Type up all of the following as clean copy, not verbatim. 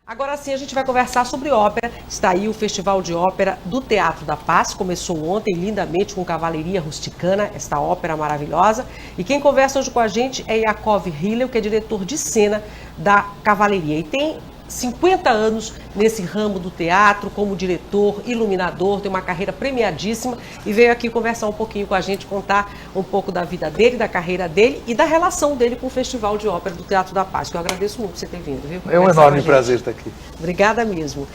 Agora sim a gente vai conversar sobre ópera. Está aí o Festival de Ópera do Teatro da Paz. Começou ontem lindamente com Cavalaria Rusticana, esta ópera maravilhosa. E quem conversa hoje com a gente é Yakov Hillel, que é diretor de cena da Cavalaria. E tem 50 anos nesse ramo do teatro, como diretor, iluminador, tem uma carreira premiadíssima e veio aqui conversar um pouquinho com a gente, contar um pouco da vida dele, da carreira dele e da relação dele com o Festival de Ópera do Teatro da Paz, que eu agradeço muito você ter vindo, viu? É um enorme prazer estar aqui. Obrigada mesmo.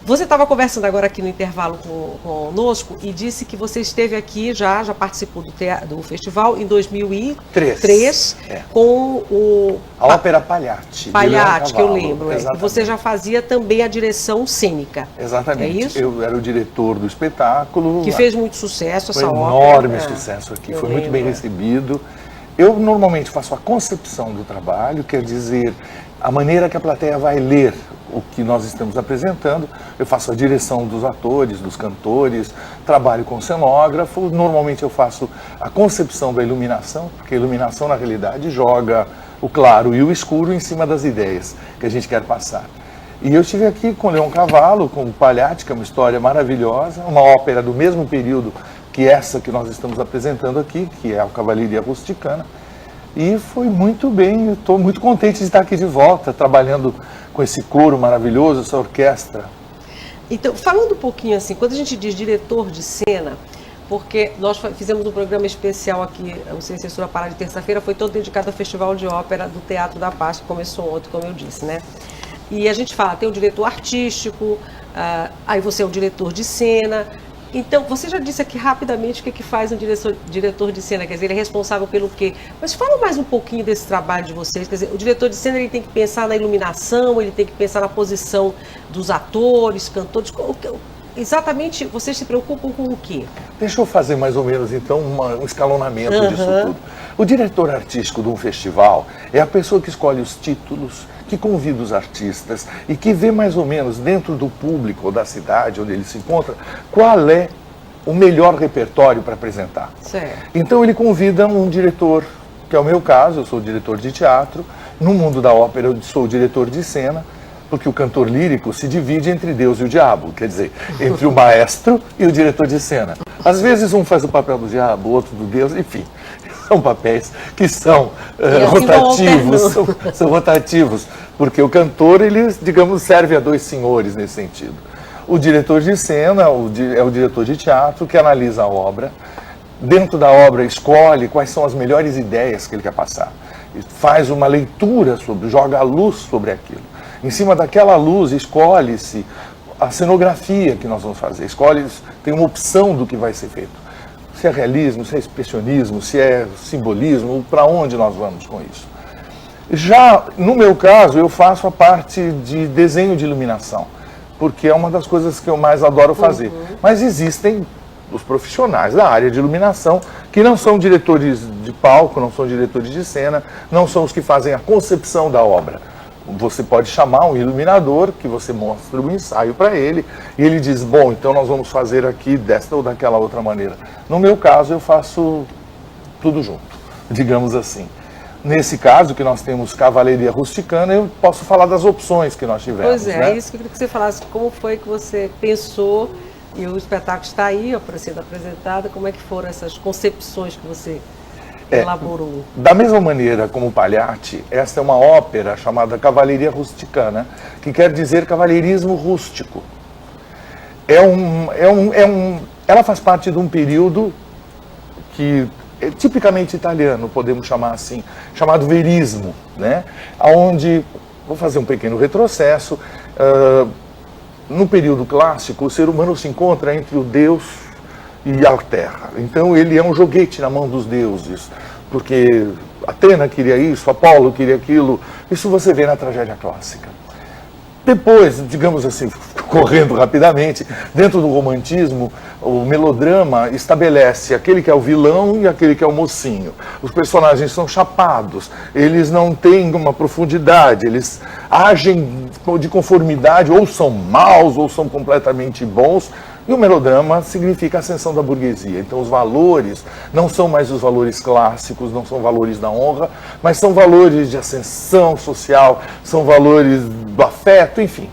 Você estava conversando agora aqui no intervalo conosco e disse que você esteve aqui, já participou do festival em 2003 com a ópera Pagliatti. Pagliatti, que eu lembro. E você já fazia também a direção cênica. Exatamente. É isso? Eu era o diretor do espetáculo. Que fez muito sucesso essa ópera. Foi enorme sucesso aqui, foi muito bem recebido. Eu normalmente faço a concepção do trabalho, quer dizer, a maneira que a plateia vai ler o que nós estamos apresentando. Eu faço a direção dos atores, dos cantores, trabalho com cenógrafo. Normalmente eu faço a concepção da iluminação, porque a iluminação na realidade joga o claro e o escuro em cima das ideias que a gente quer passar. E eu estive aqui com Leoncavallo, com o Pagliatti, que é uma história maravilhosa, uma ópera do mesmo período que essa que nós estamos apresentando aqui, que é a Cavalaria Rusticana. E foi muito bem, eu estou muito contente de estar aqui de volta, trabalhando com esse coro maravilhoso, essa orquestra. Então, falando um pouquinho assim, quando a gente diz diretor de cena, porque nós fizemos um programa especial aqui, o Sem Censura Pará de terça-feira, foi todo dedicado ao Festival de Ópera do Teatro da Paz, que começou ontem, como eu disse, né? E a gente fala, tem o diretor artístico, aí você é o diretor de cena. Então, você já disse aqui rapidamente o que faz um diretor de cena, quer dizer, ele é responsável pelo quê? Mas fala mais um pouquinho desse trabalho de vocês, quer dizer, o diretor de cena ele tem que pensar na iluminação, ele tem que pensar na posição dos atores, cantores, exatamente, vocês se preocupam com o quê? Deixa eu fazer mais ou menos, então, um escalonamento disso tudo. O diretor artístico de um festival é a pessoa que escolhe os títulos, que convida os artistas e que vê mais ou menos dentro do público ou da cidade onde ele se encontra, qual é o melhor repertório para apresentar. Certo. Então ele convida um diretor, que é o meu caso, eu sou diretor de teatro, no mundo da ópera eu sou diretor de cena, porque o cantor lírico se divide entre Deus e o diabo, quer dizer, entre o maestro e o diretor de cena. Às vezes um faz o papel do diabo, o outro do Deus, enfim. São papéis que são rotativos, são rotativos, porque o cantor, ele, digamos, serve a dois senhores nesse sentido. O diretor de cena é o diretor de teatro que analisa a obra, dentro da obra escolhe quais são as melhores ideias que ele quer passar, faz uma leitura joga a luz sobre aquilo. Em cima daquela luz, escolhe-se a cenografia que nós vamos fazer, tem uma opção do que vai ser feito. Se é realismo, se é expressionismo, se é simbolismo, para onde nós vamos com isso. Já, no meu caso, eu faço a parte de desenho de iluminação, porque é uma das coisas que eu mais adoro fazer. Mas existem os profissionais da área de iluminação, que não são diretores de palco, não são diretores de cena, não são os que fazem a concepção da obra. Você pode chamar um iluminador, que você mostra o ensaio para ele, e ele diz, bom, então nós vamos fazer aqui desta ou daquela outra maneira. No meu caso, eu faço tudo junto, digamos assim. Nesse caso, que nós temos Cavalaria Rusticana, eu posso falar das opções que nós tivemos. Pois é, né? É isso que eu queria que você falasse, como foi que você pensou, e o espetáculo está aí, sendo apresentado, como é que foram essas concepções que você elaborou? Da mesma maneira como o Pagliatti, esta é uma ópera chamada Cavalaria Rusticana, que quer dizer cavalheirismo rústico. Ela faz parte de um período que é tipicamente italiano, podemos chamar assim, chamado verismo, né? Onde, vou fazer um pequeno retrocesso, no período clássico, o ser humano se encontra entre o Deus e a terra. Então ele é um joguete na mão dos deuses, porque Atena queria isso, Apolo queria aquilo, isso você vê na tragédia clássica. Depois, digamos assim, correndo rapidamente, dentro do romantismo, o melodrama estabelece aquele que é o vilão e aquele que é o mocinho. Os personagens são chapados, eles não têm uma profundidade, eles agem de conformidade, ou são maus, ou são completamente bons. E o melodrama significa a ascensão da burguesia. Então os valores não são mais os valores clássicos, não são valores da honra, mas são valores de ascensão social, são valores do afeto, enfim.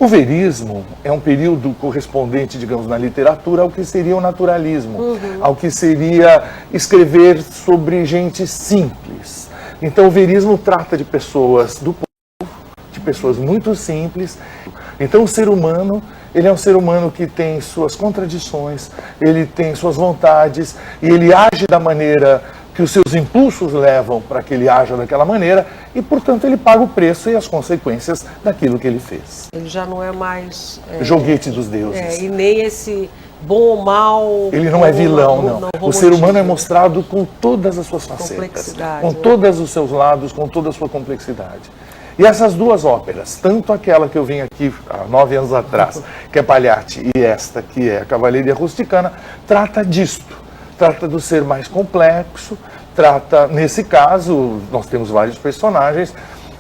O verismo é um período correspondente, digamos, na literatura ao que seria o naturalismo, ao que seria escrever sobre gente simples. Então o verismo trata de pessoas do povo, de pessoas muito simples. Então o ser humano, ele é um ser humano que tem suas contradições, ele tem suas vontades e ele age da maneira que os seus impulsos levam para que ele haja daquela maneira e, portanto, ele paga o preço e as consequências daquilo que ele fez. Ele já não é mais... joguete dos deuses. E nem esse bom ou mal... Ele não é vilão, não. O ser humano é mostrado com todas as suas facetas, com todos os seus lados, com toda a sua complexidade. E essas duas óperas, tanto aquela que eu vim aqui há 9 anos atrás, que é Pagliatti, e esta, que é a Cavalleria Rusticana, trata disto. Trata do ser mais complexo, trata, nesse caso, nós temos vários personagens,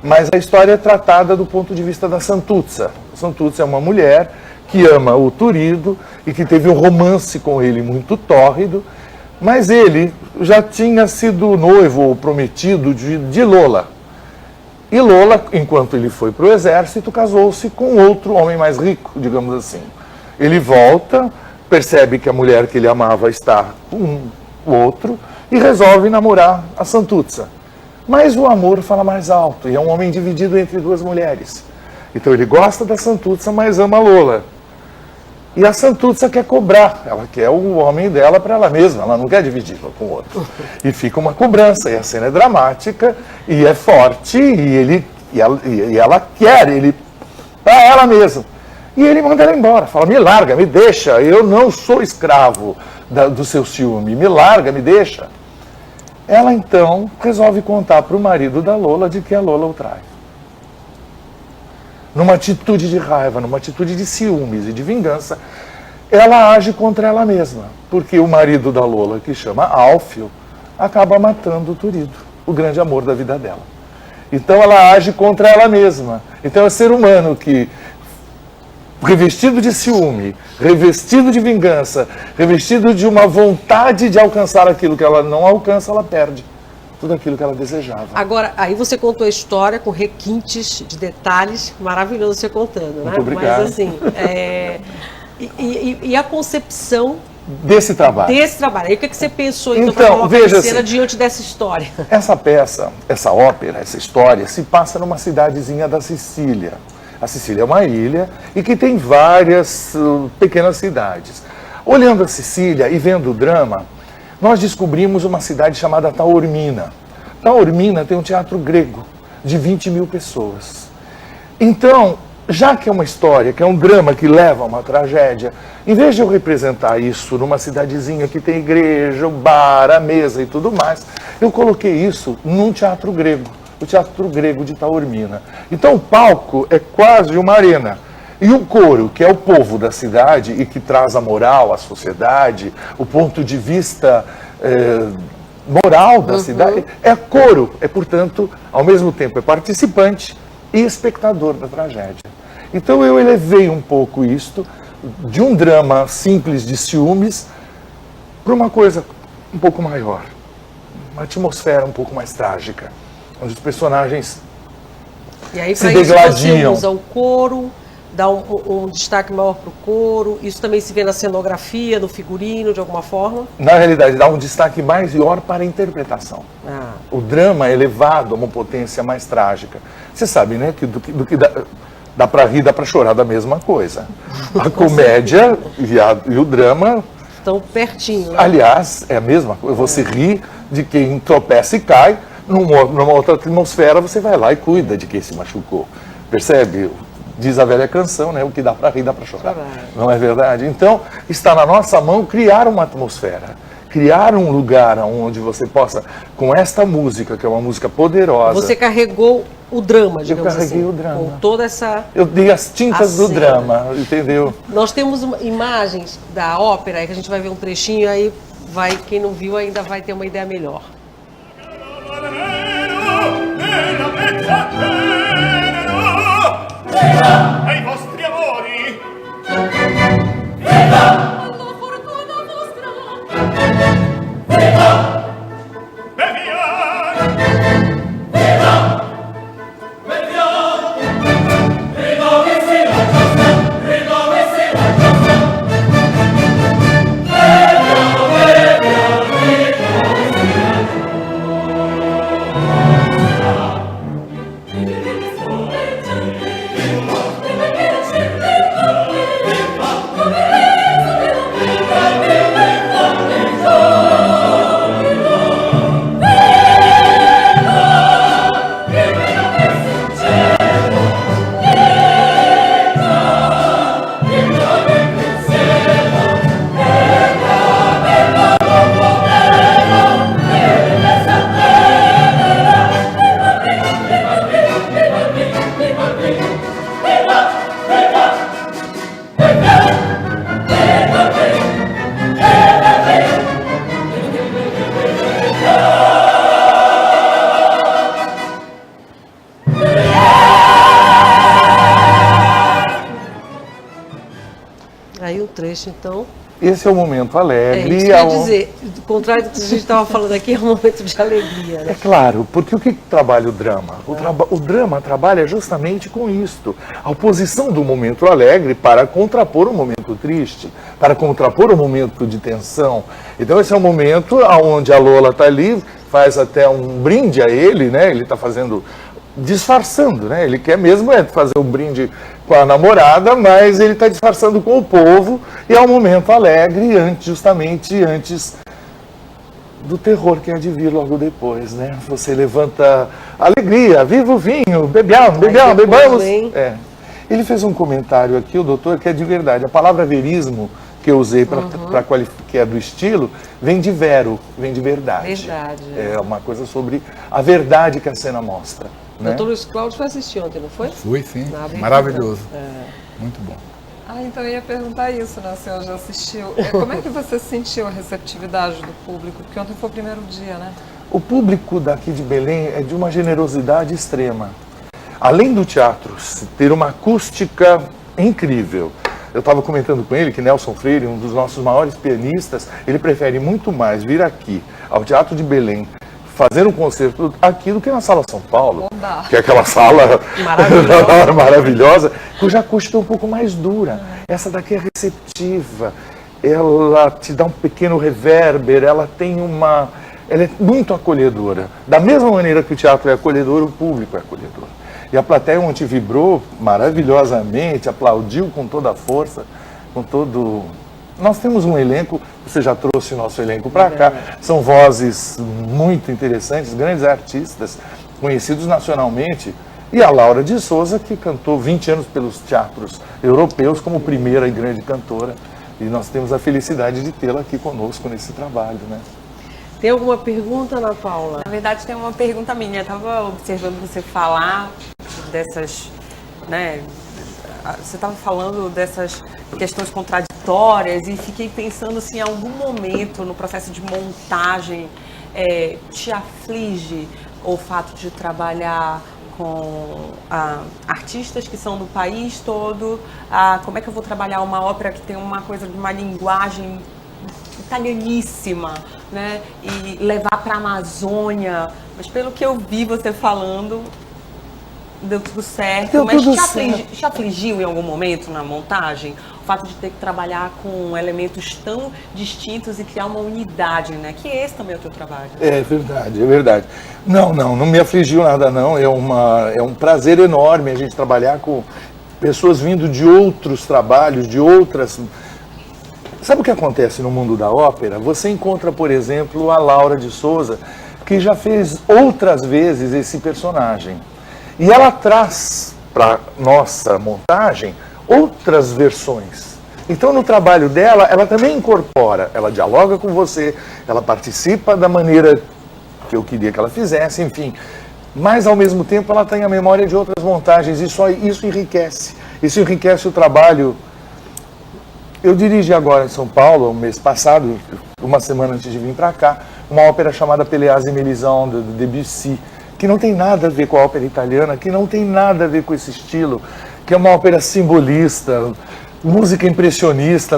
mas a história é tratada do ponto de vista da Santuzza. A Santuzza é uma mulher que ama o Turido e que teve um romance com ele muito tórrido, mas ele já tinha sido noivo ou prometido de Lola. E Lola, enquanto ele foi para o exército, casou-se com outro homem mais rico, digamos assim. Ele volta, percebe que a mulher que ele amava está com o outro e resolve namorar a Santuzza. Mas o amor fala mais alto e é um homem dividido entre duas mulheres. Então ele gosta da Santuzza, mas ama a Lola. E a Santuzza quer cobrar, ela quer o homem dela para ela mesma, ela não quer dividi-lo com o outro. E fica uma cobrança, e a cena é dramática, e é forte, e ela quer ele para ela mesma. E ele manda ela embora, fala, me larga, me deixa, eu não sou escravo do seu ciúme, me larga, me deixa. Ela então resolve contar para o marido da Lola de que a Lola o trai. Numa atitude de raiva, numa atitude de ciúmes e de vingança, ela age contra ela mesma, porque o marido da Lola, que chama Alfio, acaba matando o Turido, o grande amor da vida dela. Então ela age contra ela mesma. Então é o ser humano que, revestido de ciúme, revestido de vingança, revestido de uma vontade de alcançar aquilo que ela não alcança, ela perde tudo aquilo que ela desejava. Agora, aí você contou a história com requintes de detalhes, maravilhoso você contando, né? Muito obrigado. Mas assim, e a concepção desse trabalho. E o que você pensou então para colocar veja a cena assim, diante dessa história? Essa peça, essa ópera, essa história se passa numa cidadezinha da Sicília. A Sicília é uma ilha e que tem várias pequenas cidades. Olhando a Sicília e vendo o drama, nós descobrimos uma cidade chamada Taormina. Taormina tem um teatro grego de 20 mil pessoas. Então, já que é uma história, que é um drama que leva a uma tragédia, em vez de eu representar isso numa cidadezinha que tem igreja, bar, a mesa e tudo mais, eu coloquei isso num teatro grego. O Teatro Grego de Taormina. Então o palco é quase uma arena. E o coro, que é o povo da cidade e que traz a moral à sociedade, o ponto de vista moral da cidade, é coro. É, portanto, ao mesmo tempo é participante e espectador da tragédia. Então eu elevei um pouco isto de um drama simples de ciúmes para uma coisa um pouco maior. Uma atmosfera um pouco mais trágica. Onde os personagens e aí, se degladiam. Você usa o coro, dá um destaque maior para o coro, isso também se vê na cenografia, no figurino, de alguma forma? Na realidade, dá um destaque maior para a interpretação. O drama é elevado a uma potência mais trágica. Você sabe, né, que do que dá para rir, dá para chorar da mesma coisa. A comédia e o drama... estão pertinho, né? Aliás, é a mesma coisa. Você ri de quem tropeça e cai, numa outra atmosfera, você vai lá e cuida de quem se machucou. Percebe? Diz a velha canção, né? O que dá para rir, dá para chorar. Não é verdade? Então, está na nossa mão criar uma atmosfera. Criar um lugar onde você possa, com esta música, que é uma música poderosa... Você carregou o drama, digamos assim. Eu carreguei o drama. Com toda essa... Eu dei as tintas do drama, entendeu? Nós temos imagens da ópera, aí que a gente vai ver um trechinho, aí quem não viu ainda vai ter uma ideia melhor. Ai vostri amori! Viva! La fortuna vostra! Viva! Beviamo! Viva! Beviamo! Viva che sia! trecho, então. Esse é o momento alegre. Isso quer dizer, ao contrário do que a gente estava falando aqui, é um momento de alegria, né? É claro, porque o que trabalha o drama? O drama trabalha justamente com isto, a oposição do momento alegre para contrapor o momento triste, para contrapor o momento de tensão. Então esse é o momento onde a Lola está ali, faz até um brinde a ele, né? Ele está fazendo, disfarçando, né? Ele quer mesmo fazer um brinde com a namorada, mas ele está disfarçando com o povo, e é um momento alegre, justamente antes do terror que há de vir logo depois, né? Você levanta alegria, viva o vinho, bebamos. Ele fez um comentário aqui, o doutor, que é de verdade. A palavra verismo que eu usei para qualificar, que é do estilo, vem de vero, vem de verdade. É uma coisa sobre a verdade que a cena mostra. O doutor Luiz Cláudio foi assistir ontem, não foi? Fui, sim. Maravilhoso. Muito bom. Então eu ia perguntar isso, né? O senhor já assistiu. Como é que você sentiu a receptividade do público? Porque ontem foi o primeiro dia, né? O público daqui de Belém é de uma generosidade extrema. Além do teatro ter uma acústica incrível, eu estava comentando com ele que Nelson Freire, um dos nossos maiores pianistas, ele prefere muito mais vir aqui, ao Teatro de Belém, fazer um concerto aqui do que na Sala São Paulo, que é aquela sala maravilhosa, cuja acústica é um pouco mais dura. Essa daqui é receptiva, ela te dá um pequeno reverber, ela é muito acolhedora. Da mesma maneira que o teatro é acolhedor, o público é acolhedor. E a plateia ontem vibrou maravilhosamente, aplaudiu com toda a força, com todo... Nós temos um elenco, você já trouxe o nosso elenco para cá, são vozes muito interessantes, grandes artistas, conhecidos nacionalmente, e a Laura de Souza, que cantou 20 anos pelos teatros europeus como primeira e grande cantora, e nós temos a felicidade de tê-la aqui conosco nesse trabalho, né? Tem alguma pergunta, Ana Paula? Na verdade, tem uma pergunta minha. Eu estava observando você falar dessas, né? Você estava falando dessas questões contraditórias e fiquei pensando se em algum momento no processo de montagem te aflige o fato de trabalhar com artistas que são do país todo. Como é que eu vou trabalhar uma ópera que tem uma coisa de uma linguagem italianíssima, né? E levar para a Amazônia. Mas pelo que eu vi você falando, deu tudo certo. Mas te afligiu em algum momento na montagem o fato de ter que trabalhar com elementos tão distintos e criar uma unidade, né? Que esse também é o teu trabalho. É verdade. Não me afligiu nada não. É um prazer enorme a gente trabalhar com pessoas vindo de outros trabalhos, de outras... Sabe o que acontece no mundo da ópera? Você encontra, por exemplo, a Laura de Souza, que já fez outras vezes esse personagem. E ela traz para nossa montagem outras versões. Então, no trabalho dela, ela também incorpora, ela dialoga com você, ela participa da maneira que eu queria que ela fizesse, enfim. Mas, ao mesmo tempo, ela tem a memória de outras montagens e só isso enriquece. Isso enriquece o trabalho. Eu dirigi agora em São Paulo, um mês passado, uma semana antes de vir para cá, uma ópera chamada Péléas et Mélisande, de Debussy, que não tem nada a ver com a ópera italiana, que não tem nada a ver com esse estilo, que é uma ópera simbolista, música impressionista.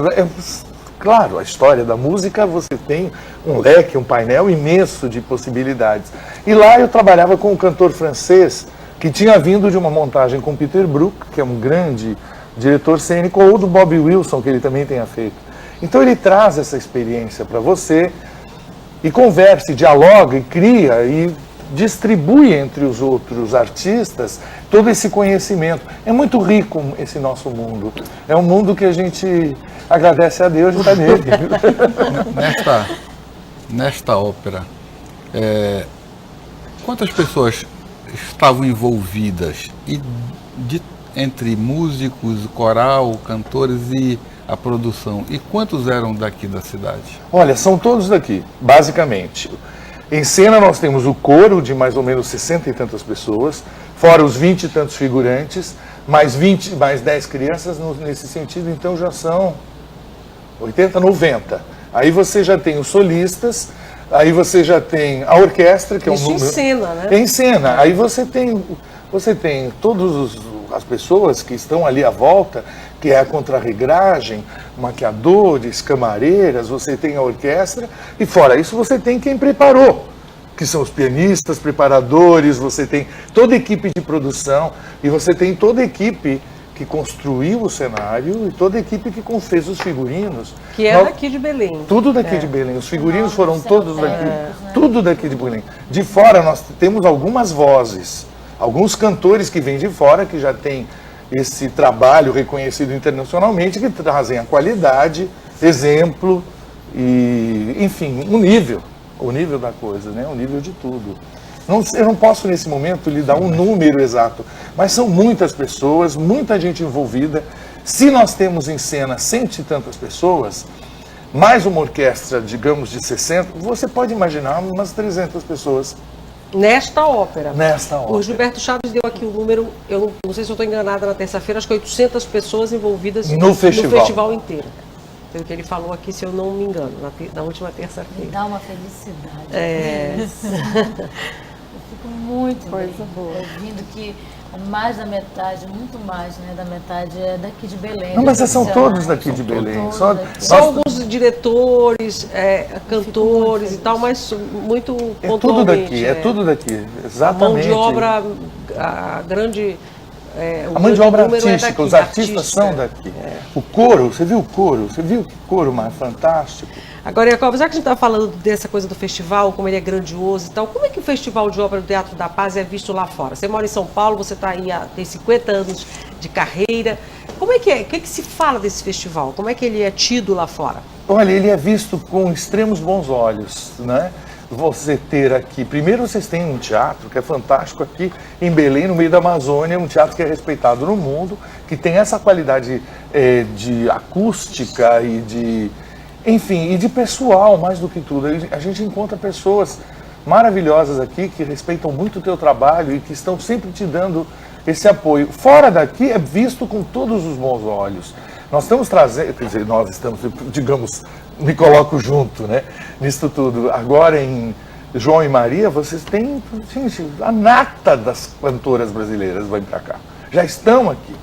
Claro, a história da música, você tem um leque, um painel imenso de possibilidades. E lá eu trabalhava com um cantor francês que tinha vindo de uma montagem com Peter Brook, que é um grande diretor cênico, ou do Bob Wilson, que ele também tenha feito. Então ele traz essa experiência para você e conversa, e dialoga, e cria, e distribui entre os outros artistas todo esse conhecimento. É muito rico esse nosso mundo. É um mundo que a gente agradece a Deus de estar nele. Nesta ópera, quantas pessoas estavam envolvidas entre músicos, coral, cantores e a produção? E quantos eram daqui da cidade? Olha, são todos daqui, basicamente. Em cena nós temos o coro de mais ou menos 60 e tantas pessoas, fora os 20 e tantos figurantes, mais 10 crianças nesse sentido, então já são 80, 90. Aí você já tem os solistas, aí você já tem a orquestra, que é um número... Isso em cena, né? Em cena. Aí você tem todos as pessoas que estão ali à volta, que é a contrarregragem, maquiadores, camareiras, você tem a orquestra, e fora isso você tem quem preparou, que são os pianistas, preparadores, você tem toda a equipe de produção, e você tem toda a equipe que construiu o cenário e toda a equipe que fez os figurinos. Que é daqui de Belém. Tudo daqui de Belém. Os figurinos foram todos daqui. Tudo daqui de Belém. De fora nós temos algumas vozes, alguns cantores que vêm de fora, que já têm esse trabalho reconhecido internacionalmente, que trazem a qualidade, exemplo e, enfim, o nível da coisa, né? O nível de tudo. Eu não posso, nesse momento, lhe dar um número exato, mas são muitas pessoas, muita gente envolvida. Se nós temos em cena 100 e tantas pessoas, mais uma orquestra, digamos, de 60, você pode imaginar umas 300 pessoas. Nesta ópera. Nesta ópera. O Gilberto Chaves deu aqui o número, eu não sei se eu estou enganada, na terça-feira, acho que 800 pessoas envolvidas no festival inteiro. Foi o que ele falou aqui, se eu não me engano, na última terça-feira. Me dá uma felicidade. Eu fico muito bem, ouvindo que mais da metade, muito mais, né, da metade é daqui de Belém. Não, mas são todos daqui de Belém. Só alguns diretores, cantores e tal, mas muito pontualmente. É tudo daqui, exatamente. A mão de obra, a grande... a mão de obra artística, os artistas são daqui. O coro, você viu o coro? Você viu que coro mais fantástico? Agora, Jacob, já que a gente está falando dessa coisa do festival, como ele é grandioso e tal, como é que o Festival de Ópera do Teatro da Paz é visto lá fora? Você mora em São Paulo, você está aí tem 50 anos de carreira. Como é que é? O que se fala desse festival? Como é que ele é tido lá fora? Olha, ele é visto com extremos bons olhos, né? Você ter aqui, primeiro vocês têm um teatro que é fantástico aqui em Belém, no meio da Amazônia, um teatro que é respeitado no mundo, que tem essa qualidade de acústica e de, enfim, e de pessoal, mais do que tudo. A gente encontra pessoas maravilhosas aqui que respeitam muito o teu trabalho e que estão sempre te dando esse apoio. Fora daqui é visto com todos os bons olhos. Nós estamos trazendo, quer dizer, nós estamos, digamos, me coloco junto, né, nisso tudo. Agora em João e Maria, vocês têm, gente, a nata das cantoras brasileiras vai para cá. Já estão aqui.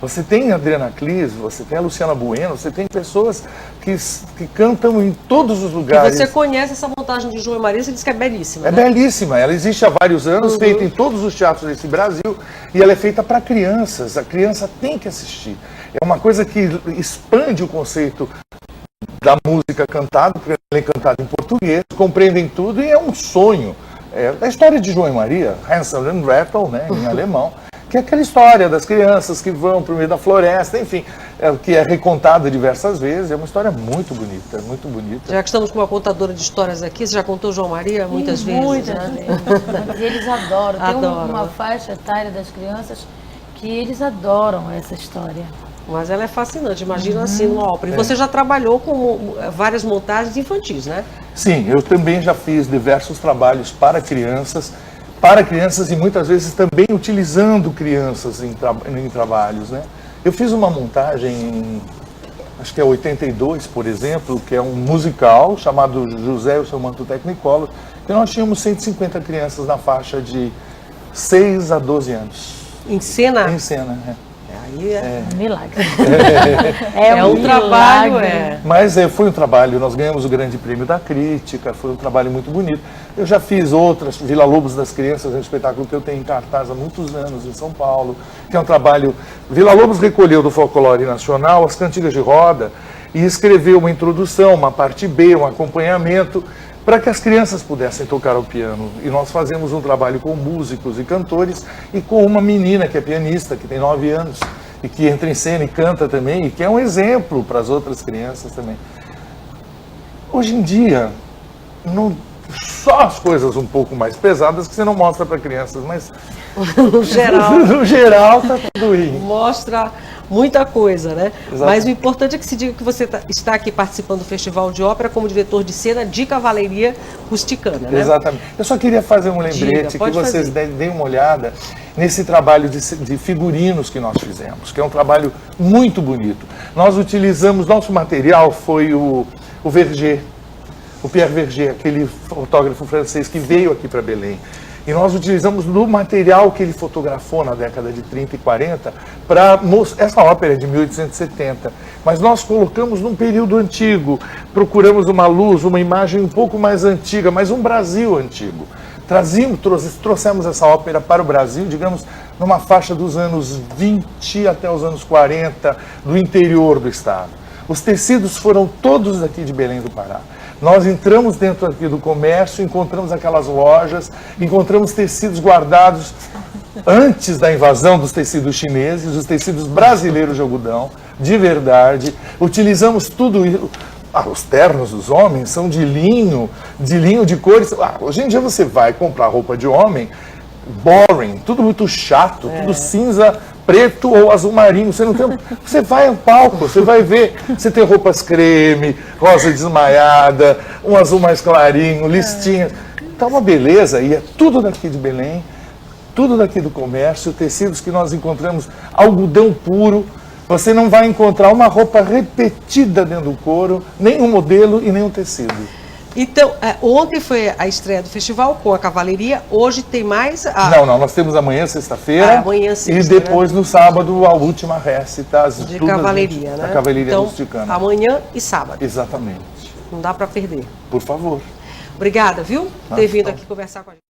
Você tem a Adriana Clis, você tem a Luciana Bueno, você tem pessoas que cantam em todos os lugares. E você conhece essa montagem de João e Maria, você diz que é belíssima, né? É belíssima, ela existe há vários anos, feita em todos os teatros desse Brasil, e ela é feita para crianças, a criança tem que assistir. É uma coisa que expande o conceito da música cantada, porque ela é cantada em português, compreendem tudo e é um sonho. É a história de João e Maria, Hansel and Gretel, né, em alemão, que é aquela história das crianças que vão para o meio da floresta, enfim, que é recontada diversas vezes. É uma história muito bonita, muito bonita. Já que estamos com uma contadora de histórias aqui, você já contou João Maria muitas vezes? Muitas né? vezes. E eles adoram. Tem uma faixa etária das crianças que eles adoram essa história. Mas ela é fascinante, imagina assim numa ópera. E você já trabalhou com várias montagens infantis, né? Sim, eu também já fiz diversos trabalhos para crianças e muitas vezes também utilizando crianças em trabalhos, né? Eu fiz uma montagem, acho que é 82, por exemplo, que é um musical chamado José e o seu manto Technicolor, que nós tínhamos 150 crianças na faixa de 6 a 12 anos. Em cena? Em cena, Aí é um milagre. É um trabalho, Mas foi um trabalho, nós ganhamos o grande prêmio da crítica, foi um trabalho muito bonito. Eu já fiz outras, Vila Lobos das Crianças, é um espetáculo que eu tenho em cartaz há muitos anos em São Paulo, que é um trabalho... Vila Lobos recolheu do folclore nacional as cantigas de roda e escreveu uma introdução, uma parte B, um acompanhamento, para que as crianças pudessem tocar ao piano. E nós fazemos um trabalho com músicos e cantores e com uma menina que é pianista, que tem 9 anos, e que entra em cena e canta também, e que é um exemplo para as outras crianças também. Hoje em dia, só as coisas um pouco mais pesadas que você não mostra para crianças, mas no geral está tudo indo. Mostra muita coisa, né? Exato. Mas o importante é que se diga que você está aqui participando do Festival de Ópera como diretor de cena de cavalaria rusticana, né? Exatamente. Eu só queria fazer um lembrete, que vocês deem uma olhada nesse trabalho de figurinos que nós fizemos, que é um trabalho muito bonito. Nós utilizamos, nosso material foi o Verger, o Pierre Verger, aquele fotógrafo francês que veio aqui para Belém. E nós utilizamos do material que ele fotografou na década de 30 e 40 para mostrar. Essa ópera é de 1870, mas nós colocamos num período antigo, procuramos uma luz, uma imagem um pouco mais antiga, mas um Brasil antigo. Trouxemos essa ópera para o Brasil, digamos, numa faixa dos anos 20 até os anos 40, do interior do estado. Os tecidos foram todos daqui de Belém do Pará. Nós entramos dentro aqui do comércio, encontramos aquelas lojas, encontramos tecidos guardados antes da invasão dos tecidos chineses, os tecidos brasileiros de algodão, de verdade. Utilizamos tudo isso. Os ternos dos homens são de linho de cores. Hoje em dia você vai comprar roupa de homem, boring, tudo muito chato, tudo cinza, preto ou azul marinho. Você vai ao palco, você vai ver. Você tem roupas creme, rosa desmaiada, um azul mais clarinho, listinhas. Tá uma beleza, e é tudo daqui de Belém, tudo daqui do comércio, tecidos que nós encontramos, algodão puro. Você não vai encontrar uma roupa repetida dentro do couro, nem um modelo e nem um tecido. Então, ontem foi a estreia do festival com a Cavalaria, hoje tem mais... Não, nós temos amanhã, sexta-feira, amanhã, sexta, e depois no sábado a última récita, de Cavalaria, né? A Cavalaria então, Rusticana. Amanhã e sábado. Exatamente. Não dá para perder. Por favor. Obrigada, viu? Por ter vindo aqui conversar com a gente.